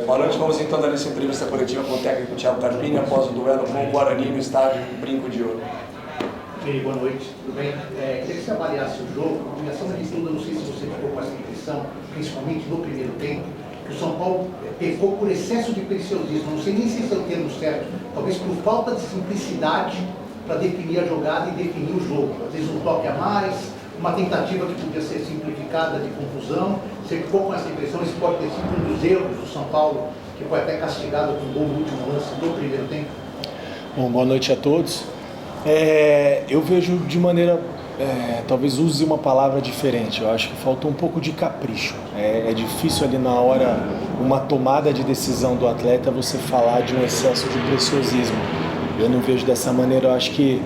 Boa noite, vamos então dar essa entrevista coletiva com o técnico Thiago Carpini após o duelo com o Guarani no estádio Brinco de Ouro. Boa noite, tudo bem? Queria que você avaliasse o jogo. A minha ação de estudo, não sei se você ficou com essa impressão, principalmente no primeiro tempo, que o São Paulo pecou por excesso de preciosismo. Não sei nem se esse é o termo certo, talvez por falta de simplicidade para definir a jogada e definir o jogo. Às vezes um toque a mais, uma tentativa que podia ser simplificada de confusão. Você ficou com essa impressão? Isso pode ter sido um dos erros do São Paulo, que foi até castigado com o gol no último lance do primeiro tempo. Bom, boa noite a todos. Eu vejo de maneira, talvez use uma palavra diferente. Eu acho que faltou um pouco de capricho. É difícil ali na hora, uma tomada de decisão do atleta, você falar de um excesso de preciosismo. Eu não vejo dessa maneira. Eu acho que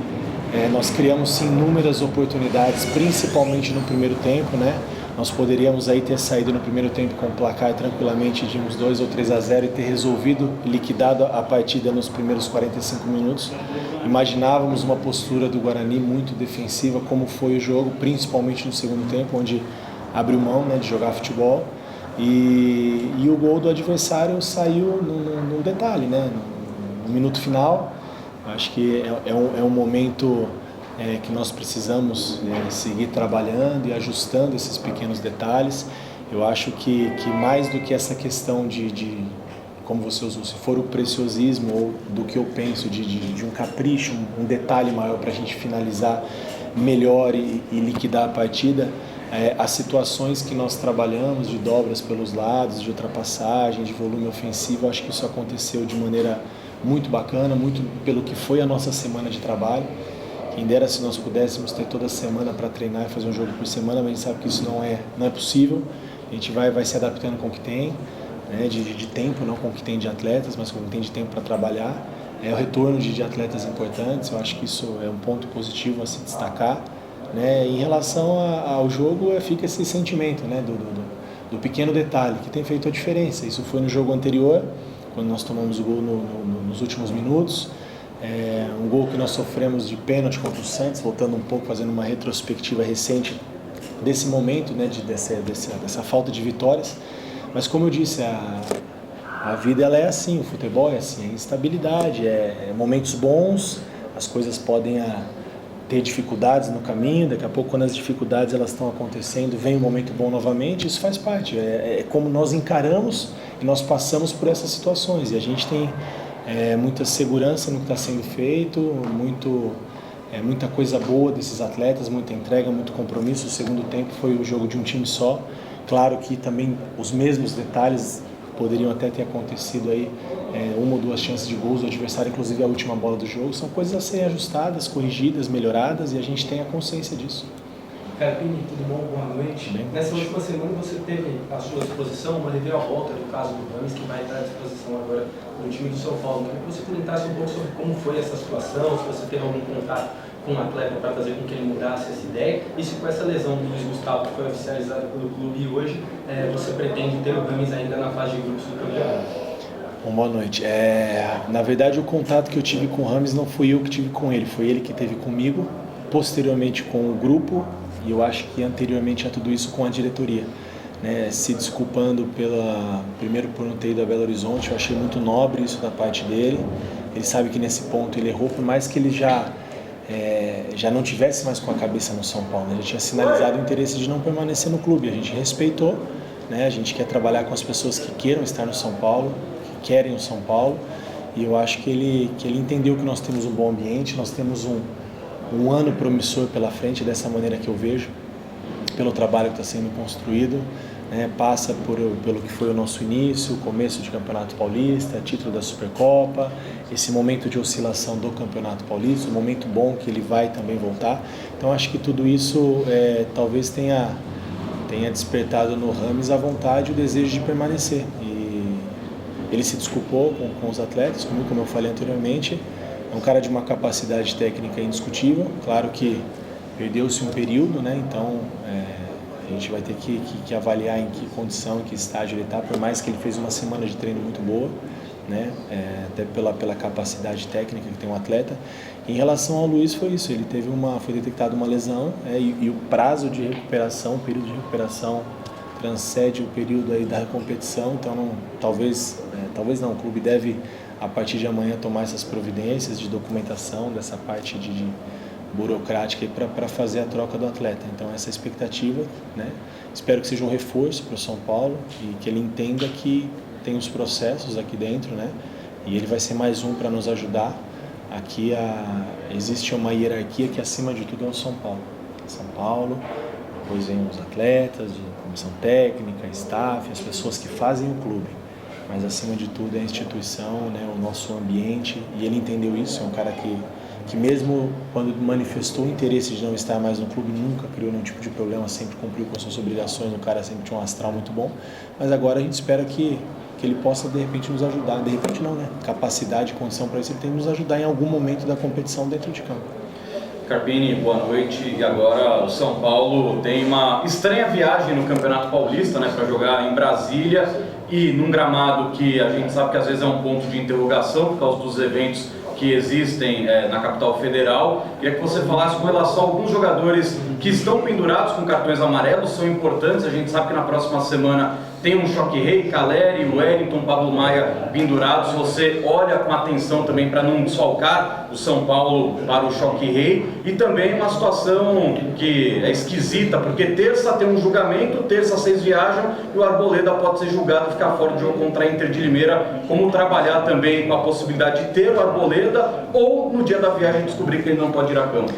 nós criamos sim inúmeras oportunidades, principalmente no primeiro tempo, né? Nós poderíamos aí ter saído no primeiro tempo com o placar tranquilamente de uns 2 ou 3-0 e ter resolvido, liquidado a partida nos primeiros 45 minutos. Imaginávamos uma postura do Guarani muito defensiva, como foi o jogo, principalmente no segundo tempo, onde abriu mão, né, de jogar futebol. E o gol do adversário saiu num detalhe, né, no minuto final. Acho que é um momento que nós precisamos seguir trabalhando e ajustando esses pequenos detalhes. Eu acho que mais do que essa questão de como você usou, se for o preciosismo ou do que eu penso de um capricho, um detalhe maior para a gente finalizar melhor e liquidar a partida, as situações que nós trabalhamos de dobras pelos lados, de ultrapassagem, de volume ofensivo, acho que isso aconteceu de maneira muito bacana, muito pelo que foi a nossa semana de trabalho. Quem dera se nós pudéssemos ter toda semana para treinar e fazer um jogo por semana, mas a gente sabe que isso não é possível. A gente vai se adaptando com o que tem, né, de tempo, não com o que tem de atletas, mas com o que tem de tempo para trabalhar. O retorno de atletas importantes, eu acho que isso é um ponto positivo a se destacar. Né? Em relação ao jogo, fica esse sentimento, né, do pequeno detalhe que tem feito a diferença. Isso foi no jogo anterior, quando nós tomamos o gol nos últimos minutos. Um gol que nós sofremos de pênalti contra o Santos, voltando um pouco, fazendo uma retrospectiva recente desse momento, né, dessa falta de vitórias. Mas como eu disse, a vida ela é assim, o futebol é assim, é instabilidade, momentos bons, as coisas podem ter dificuldades no caminho, daqui a pouco quando as dificuldades elas estão acontecendo, vem um momento bom novamente, isso faz parte, é como nós encaramos e nós passamos por essas situações, e a gente tem muita segurança no que está sendo feito, muita coisa boa desses atletas, muita entrega, muito compromisso. O segundo tempo foi o jogo de um time só. Claro que também os mesmos detalhes poderiam até ter acontecido aí, uma ou duas chances de gols do adversário, inclusive a última bola do jogo. São coisas a serem ajustadas, corrigidas, melhoradas, e a gente tem a consciência disso. Carpini, tudo bom? Boa noite. Bem, nessa última semana você teve à sua disposição uma reviravolta do caso do Rames, que vai estar à disposição agora no time do São Paulo. Queria que você comentasse um pouco sobre como foi essa situação, se você teve algum contato com o atleta para fazer com que ele mudasse essa ideia, e se com essa lesão do Luiz Gustavo, que foi oficializada pelo clube hoje, você pretende ter o Rames ainda na fase de grupos do campeonato. Bom, boa noite. Na verdade, o contato que eu tive com o Rames não fui eu que tive com ele, foi ele que teve comigo, posteriormente com o grupo, e eu acho que anteriormente a tudo isso com a diretoria, né? Se desculpando primeiro por não ter ido a Belo Horizonte. Eu achei muito nobre isso da parte dele. Ele sabe que nesse ponto ele errou, por mais que ele já não tivesse mais com a cabeça no São Paulo, né? Ele tinha sinalizado o interesse de não permanecer no clube, a gente respeitou, né? A gente quer trabalhar com as pessoas que queiram estar no São Paulo, que querem o São Paulo, e eu acho que ele entendeu que nós temos um bom ambiente, nós temos um ano promissor pela frente, dessa maneira que eu vejo, pelo trabalho que está sendo construído, né? Passa pelo que foi o nosso início, o começo de Campeonato Paulista, título da Supercopa, esse momento de oscilação do Campeonato Paulista, um momento bom que ele vai também voltar. Então acho que tudo isso talvez tenha despertado no Rames a vontade e o desejo de permanecer. E ele se desculpou com os atletas, como eu falei anteriormente. É um cara de uma capacidade técnica indiscutível. Claro que perdeu-se um período, né? Então a gente vai ter que avaliar em que condição, em que estágio ele está, por mais que ele fez uma semana de treino muito boa, né? Até pela capacidade técnica que tem um atleta. Em relação ao Luiz, foi isso, ele foi detectada uma lesão, e o prazo de recuperação, o período de recuperação transcende o período aí da competição, então talvez talvez não, o clube deve, a partir de amanhã, tomar essas providências de documentação, dessa parte de burocrática para fazer a troca do atleta. Então essa é a expectativa, né? Espero que seja um reforço para o São Paulo e que ele entenda que tem os processos aqui dentro, né? E ele vai ser mais um para nos ajudar. Aqui existe uma hierarquia que acima de tudo é o São Paulo. São Paulo, depois vem os atletas, de comissão técnica, staff, as pessoas que fazem o clube. Mas acima de tudo é a instituição, né? O nosso ambiente. E ele entendeu isso, é um cara que mesmo quando manifestou o interesse de não estar mais no clube, nunca criou nenhum tipo de problema, sempre cumpriu com as suas obrigações, o cara sempre tinha um astral muito bom. Mas agora a gente espera que ele possa de repente nos ajudar, de repente não, né? Capacidade, condição para isso, ele tem que nos ajudar em algum momento da competição dentro de campo. Carpini, boa noite. E agora o São Paulo tem uma estranha viagem no Campeonato Paulista, né, para jogar em Brasília e num gramado que a gente sabe que às vezes é um ponto de interrogação por causa dos eventos que existem na capital federal. Queria que você falasse com relação a alguns jogadores que estão pendurados com cartões amarelos, são importantes. A gente sabe que na próxima semana tem um Choque Rei, Caleri, Wellington, Pablo Maia pendurados. Você olha com atenção também para não desfalcar o São Paulo para o Choque Rei. E também uma situação que é esquisita, porque terça tem um julgamento, terça 6 viajam e o Arboleda pode ser julgado e ficar fora de jogo contra a Inter de Limeira. Como trabalhar também com a possibilidade de ter o Arboleda ou no dia da viagem descobrir que ele não pode ir a campo?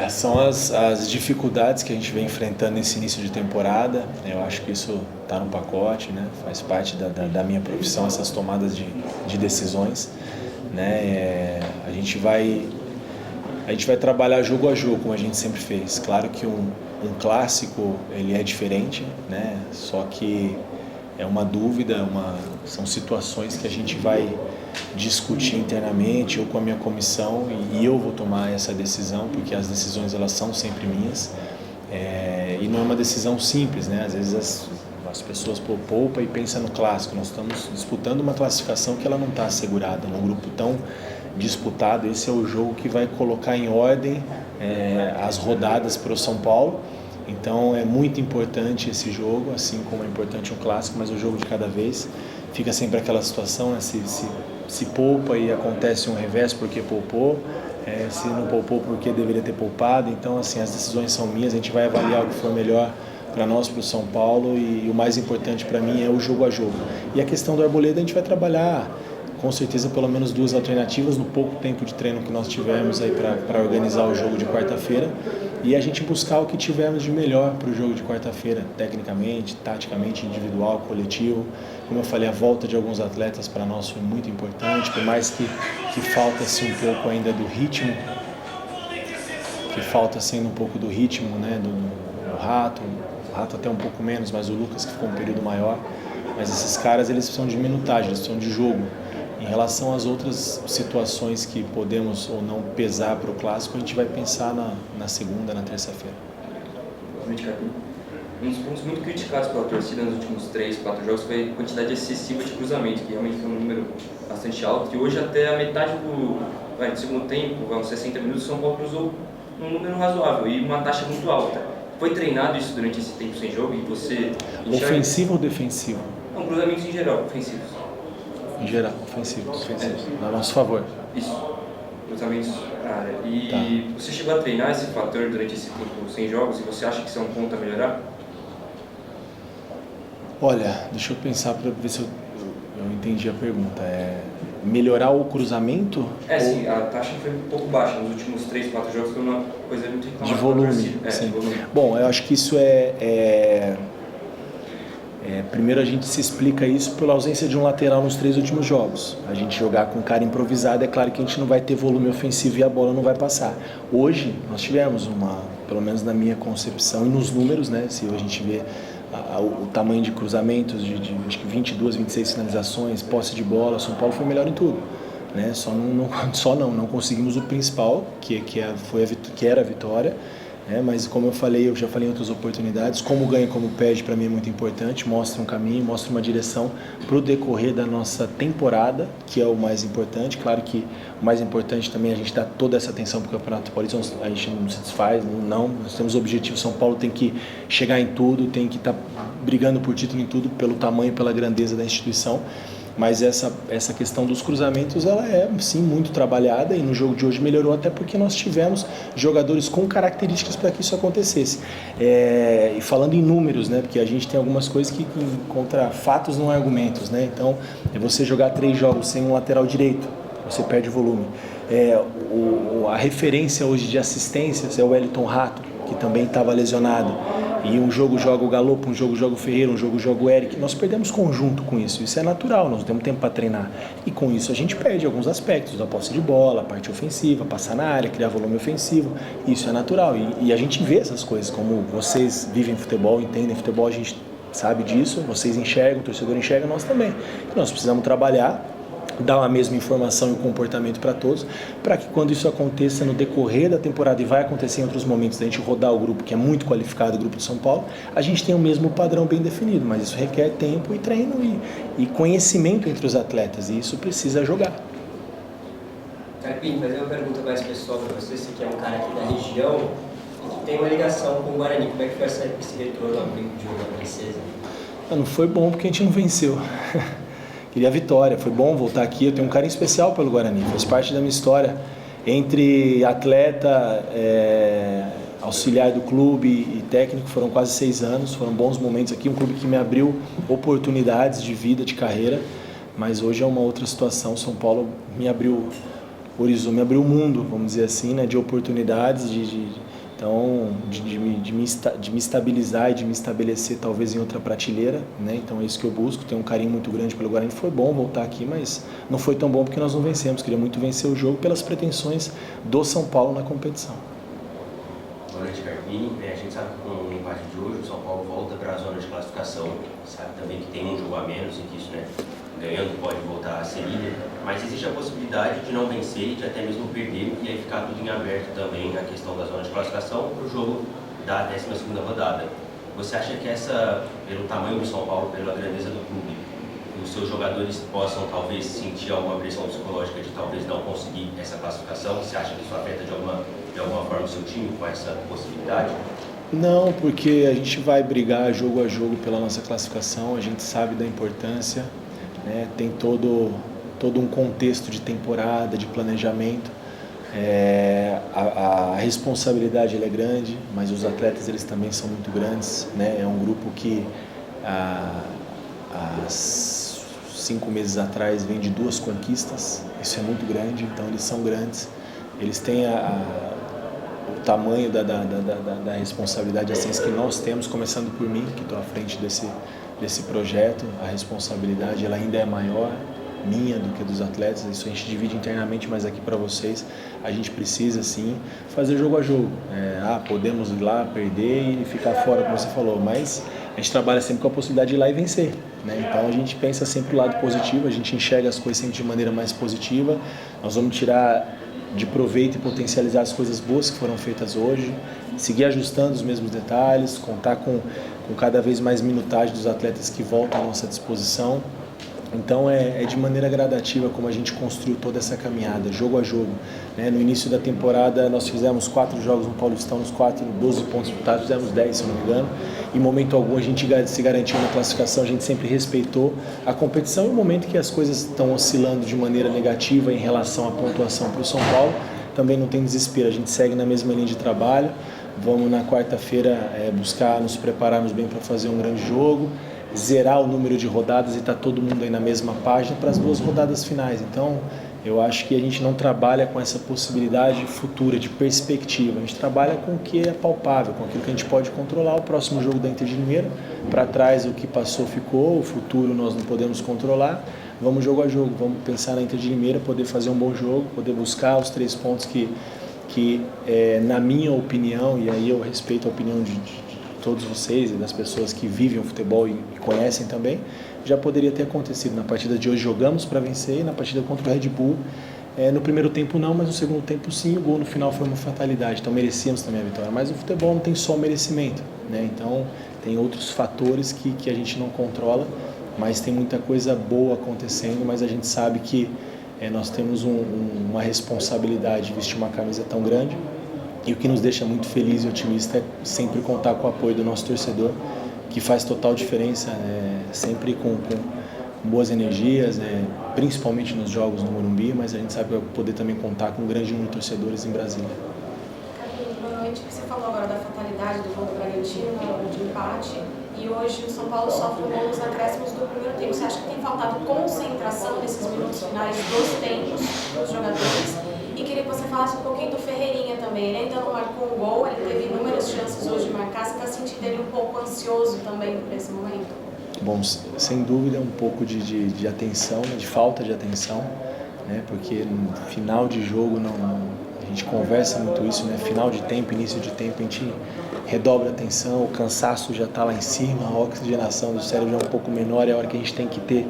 São as dificuldades que a gente vem enfrentando nesse início de temporada. Eu acho que isso está no pacote, né? Faz parte da minha profissão, essas tomadas de decisões, né? A gente vai trabalhar jogo a jogo, como a gente sempre fez. Claro que um clássico ele é diferente, né? Só que é uma dúvida, são situações que a gente vai discutir internamente ou com a minha comissão e eu vou tomar essa decisão, porque as decisões elas são sempre minhas, e não é uma decisão simples, né? Às vezes as pessoas poupam e pensam no clássico. Nós estamos disputando uma classificação que ela não está assegurada num grupo tão disputado. Esse é o jogo que vai colocar em ordem as rodadas para o São Paulo. Então é muito importante esse jogo, assim como é importante um clássico, mas o jogo de cada vez. Fica sempre aquela situação, né? Se poupa e acontece um revés porque poupou, se não poupou porque deveria ter poupado. Então assim, as decisões são minhas, a gente vai avaliar o que for melhor para nós, para o São Paulo, e o mais importante para mim é o jogo a jogo. E a questão do Arboleda a gente vai trabalhar com certeza pelo menos 2 alternativas no pouco tempo de treino que nós tivemos aí para organizar o jogo de quarta-feira, e a gente buscar o que tivermos de melhor para o jogo de quarta-feira, tecnicamente, taticamente, individual, coletivo. Como eu falei, a volta de alguns atletas para nós foi muito importante, por mais que falta-se um pouco ainda do ritmo, né, do Rato, o Rato até um pouco menos, mas o Lucas que ficou um período maior. Mas esses caras, eles precisam de minutagem, eles precisam de jogo. Em relação às outras situações que podemos ou não pesar para o clássico, a gente vai pensar na segunda, na terça-feira. Um dos pontos muito criticados pela torcida nos últimos 3, 4 jogos foi a quantidade excessiva de cruzamento, que realmente foi um número bastante alto, e hoje até a metade do segundo tempo, uns 60 minutos, o São Paulo cruzou um número razoável e uma taxa muito alta. Foi treinado isso durante esse tempo sem jogo e você... Ofensivo ou defensivo? Não, cruzamentos em geral, ofensivos. Em geral, ofensivos. A nosso favor. Isso, cruzamentos na área. E Tá. Você chegou a treinar esse fator durante esse tempo sem jogos e você acha que isso é um ponto a melhorar? Olha, deixa eu pensar para ver se eu entendi a pergunta. Melhorar o cruzamento? Sim, a taxa foi um pouco baixa nos últimos 3, 4 jogos, foi uma coisa muito reclamada. De volume, sim. De volume. Bom, eu acho que isso primeiro a gente se explica isso pela ausência de um lateral nos 3 últimos jogos. A gente jogar com um cara improvisado, é claro que a gente não vai ter volume ofensivo e a bola não vai passar. Hoje nós tivemos pelo menos na minha concepção e nos números, né, se a gente vê o tamanho de cruzamentos, de acho que 22, 26 finalizações, posse de bola, o São Paulo foi melhor em tudo, né? Não conseguimos o principal, que era a vitória, né? Mas como eu já falei em outras oportunidades, como ganha e como perde para mim é muito importante, mostra um caminho, mostra uma direção para o decorrer da nossa temporada, que é o mais importante. Claro que o mais importante também é a gente dar toda essa atenção para o Campeonato Paulista, a gente não se desfaz, nós temos objetivos. São Paulo tem que chegar em tudo, tem que estar brigando por título em tudo, pelo tamanho, pela grandeza da instituição. Mas essa questão dos cruzamentos, ela é sim muito trabalhada e no jogo de hoje melhorou até porque nós tivemos jogadores com características para que isso acontecesse. E falando em números, né, porque a gente tem algumas coisas que contra fatos não há argumentos, né? Então, é você jogar 3 jogos sem um lateral direito, você perde volume. A referência hoje de assistências é o Wellington Rato, que também estava lesionado. E um jogo joga o Galopo, um jogo joga o Ferreira, um jogo joga o Eric. Nós perdemos conjunto com isso. Isso é natural, nós não temos tempo para treinar. E com isso a gente perde alguns aspectos da posse de bola, a parte ofensiva, passar na área, criar volume ofensivo. Isso é natural. E a gente vê essas coisas. Como vocês vivem futebol, entendem futebol, a gente sabe disso. Vocês enxergam, o torcedor enxerga, nós também. E nós precisamos trabalhar, dar a mesma informação e o comportamento para todos, para que quando isso aconteça no decorrer da temporada, e vai acontecer em outros momentos, da gente rodar o grupo, que é muito qualificado, o grupo de São Paulo, a gente tem o mesmo padrão bem definido, mas isso requer tempo e treino e conhecimento entre os atletas, e isso precisa jogar. Carpini, fazer uma pergunta mais pessoal para você que é um cara aqui da região e que tem uma ligação com o Guarani. Como é que foi esse retorno ao brinco de jogo da Princesa? Não foi bom porque a gente não venceu. Queria a vitória, foi bom voltar aqui, eu tenho um carinho especial pelo Guarani, faz parte da minha história, entre atleta, auxiliar do clube e técnico, foram quase 6 anos, foram bons momentos aqui, um clube que me abriu oportunidades de vida, de carreira, mas hoje é uma outra situação. São Paulo me abriu horizonte, me abriu o mundo, vamos dizer assim, né, de oportunidades, então, de me estabilizar e de me estabelecer talvez em outra prateleira, né? Então é isso que eu busco, tenho um carinho muito grande pelo Guarani. Foi bom voltar aqui, mas não foi tão bom porque nós não vencemos. Queria muito vencer o jogo pelas pretensões do São Paulo na competição. Boa noite, Carpini. A gente sabe que com o empate de hoje, o São Paulo volta para a zona de classificação. Sabe também que tem um jogo a menos e que isso, né, ganhando pode voltar a ser líder, mas existe a possibilidade de não vencer e de até mesmo perder, e aí ficar tudo em aberto também na questão da zona de classificação para o jogo da 12ª rodada. Você acha que pelo tamanho do São Paulo, pela grandeza do clube, os seus jogadores possam talvez sentir alguma pressão psicológica de talvez não conseguir essa classificação? Você acha que isso afeta de alguma forma o seu time com essa possibilidade? Não, porque a gente vai brigar jogo a jogo pela nossa classificação, a gente sabe da importância, né? Tem todo um contexto de temporada, de planejamento. A responsabilidade ela é grande, mas os atletas eles também são muito grandes, né? É um grupo que há 5 meses atrás vem de 2 conquistas, isso é muito grande, então eles são grandes, eles têm o tamanho da responsabilidade, a ciência que nós temos, começando por mim, que estou à frente desse projeto. A responsabilidade ela ainda é maior, minha do que dos atletas, isso a gente divide internamente, mas aqui para vocês a gente precisa sim fazer jogo a jogo. Podemos ir lá, perder e ficar fora, como você falou, mas a gente trabalha sempre com a possibilidade de ir lá e vencer, né? Então a gente pensa sempre o lado positivo, a gente enxerga as coisas sempre de maneira mais positiva. Nós vamos tirar de proveito e potencializar as coisas boas que foram feitas hoje, seguir ajustando os mesmos detalhes, contar com cada vez mais minutagem dos atletas que voltam à nossa disposição. Então é de maneira gradativa como a gente construiu toda essa caminhada, jogo a jogo, né? No início da temporada nós fizemos 4 jogos no Paulistão, nos 12 pontos disputados, fizemos 10, se não me engano. Em momento algum a gente se garantiu na classificação, a gente sempre respeitou a competição. E no momento que as coisas estão oscilando de maneira negativa em relação à pontuação para o São Paulo, também não tem desespero, a gente segue na mesma linha de trabalho. Vamos na quarta-feira buscar nos prepararmos bem para fazer um grande jogo, zerar o número de rodadas e estar todo mundo aí na mesma página para as 2 rodadas finais. Então, eu acho que a gente não trabalha com essa possibilidade futura, de perspectiva. A gente trabalha com o que é palpável, com aquilo que a gente pode controlar. O próximo jogo da Inter de Limeira, para trás o que passou ficou, o futuro nós não podemos controlar. Vamos jogo a jogo, vamos pensar na Inter de Limeira, poder fazer um bom jogo, poder buscar os 3 pontos que na minha opinião, e aí eu respeito a opinião de todos vocês e das pessoas que vivem o futebol e conhecem também, já poderia ter acontecido. Na partida de hoje jogamos para vencer, e na partida contra o Red Bull, no primeiro tempo não, mas no segundo tempo sim, o gol no final foi uma fatalidade, então merecíamos também a vitória. Mas o futebol não tem só o merecimento, né? Então tem outros fatores que a gente não controla, mas tem muita coisa boa acontecendo, mas a gente sabe que nós temos uma responsabilidade de vestir uma camisa tão grande, e o que nos deixa muito feliz e otimista é sempre contar com o apoio do nosso torcedor, que faz total diferença, sempre boas energias, principalmente nos jogos no Morumbi, mas a gente sabe que vai poder também contar com um grande número de torcedores em Brasília. Carpini, boa noite. Você falou agora da fatalidade do gol do Bragantino, de empate, e hoje o São Paulo sofre um gol nos acréscimos do primeiro tempo. Você acha que tem faltado concentração nesses minutos finais dos tempos dos jogadores? E queria que você falasse um pouquinho do Ferreirinha também. Ele ainda não marcou um gol, ele teve inúmeras chances hoje de marcar. Você está sentindo ele um pouco ansioso também por esse momento? Bom, sem dúvida um pouco de atenção, né, de falta de atenção, né, porque no final de jogo a gente conversa muito isso, né, final de tempo, início de tempo, a gente redobra a atenção, o cansaço já está lá em cima, a oxigenação do cérebro já é um pouco menor, é a hora que a gente tem que ter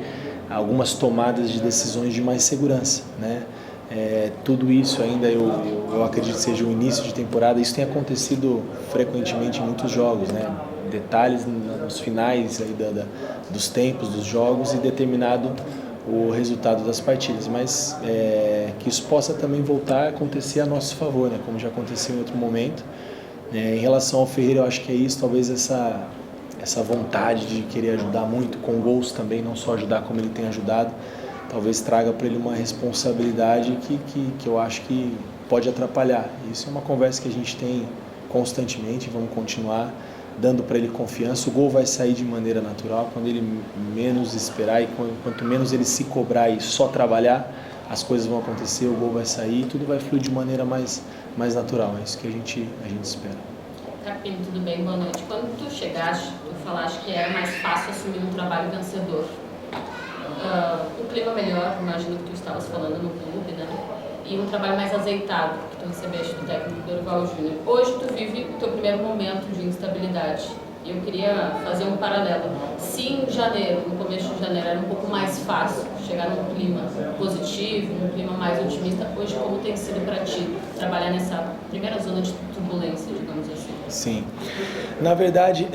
algumas tomadas de decisões de mais segurança, né. Tudo isso ainda eu acredito que seja o início de temporada, isso tem acontecido frequentemente em muitos jogos, né, detalhes nos finais aí dos tempos dos jogos e determinado o resultado das partidas, mas que isso possa também voltar a acontecer a nosso favor, né, como já aconteceu em outro momento. Em relação ao Ferreira, eu acho que é isso, talvez essa vontade de querer ajudar muito, com gols também, não só ajudar como ele tem ajudado, talvez traga para ele uma responsabilidade que eu acho que pode atrapalhar. Isso é uma conversa que a gente tem constantemente, vamos continuar dando para ele confiança. O gol vai sair de maneira natural, quando ele menos esperar e quanto menos ele se cobrar e só trabalhar, as coisas vão acontecer, o gol vai sair e tudo vai fluir de maneira mais natural. É isso que a gente espera. Carpini, tudo bem? Boa noite. Quando tu chegaste, tu falaste que era mais fácil assumir um trabalho vencedor. Um clima melhor, imagino que tu estavas falando no clube, né? E um trabalho mais azeitado, que tu recebeste do técnico Dorival Júnior. Hoje tu vive o teu primeiro momento de instabilidade. E eu queria fazer um paralelo. Se em janeiro, no começo de janeiro, era um pouco mais fácil chegar num clima positivo, num clima mais otimista, hoje como tem sido para ti trabalhar nessa primeira zona de turbulência, digamos assim? Sim. Na verdade,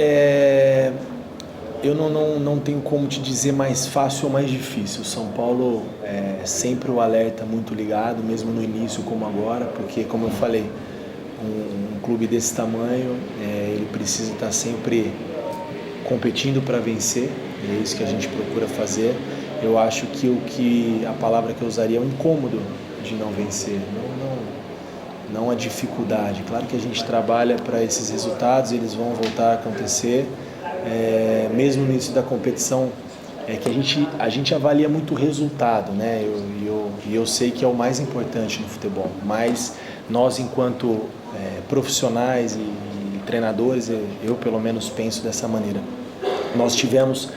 eu não tenho como te dizer mais fácil ou mais difícil. O São Paulo sempre o alerta muito ligado, mesmo no início como agora, porque, como eu falei, um clube desse tamanho, ele precisa estar sempre competindo para vencer, é isso que a gente procura fazer. Eu acho que a palavra que eu usaria é o incômodo de não vencer, não a dificuldade. Claro que a gente trabalha para esses resultados, eles vão voltar a acontecer. Mesmo no início da competição, que a gente avalia muito o resultado, né? Eu sei que é o mais importante no futebol, mas nós, enquanto profissionais e treinadores, eu pelo menos penso dessa maneira. Nós tivemos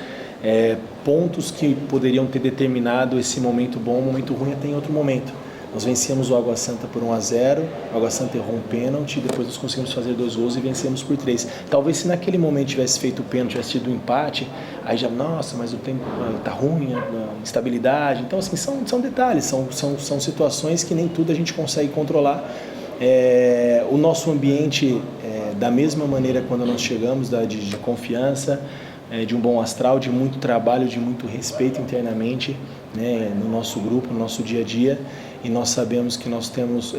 pontos que poderiam ter determinado esse momento bom, um momento ruim até em outro momento. Nós vencemos o Água Santa por 1-0, o Água Santa errou um pênalti, depois nós conseguimos fazer 2 gols e vencemos por 3. Talvez se naquele momento tivesse feito o pênalti, tivesse tido um empate, aí já, nossa, mas o tempo tá ruim, a instabilidade. Então, assim, são detalhes, são situações que nem tudo a gente consegue controlar. O nosso ambiente, da mesma maneira quando nós chegamos, de confiança, de um bom astral, de muito trabalho, de muito respeito internamente, né, no nosso grupo, no nosso dia a dia, e nós sabemos que nós temos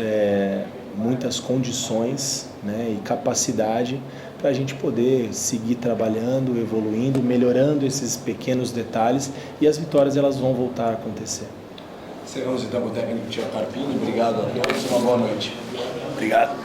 muitas condições, né, e capacidade para a gente poder seguir trabalhando, evoluindo, melhorando esses pequenos detalhes, e as vitórias elas vão voltar a acontecer. Encerramos então com o técnico Thiago Carpini. Obrigado a todos, uma boa noite. Obrigado.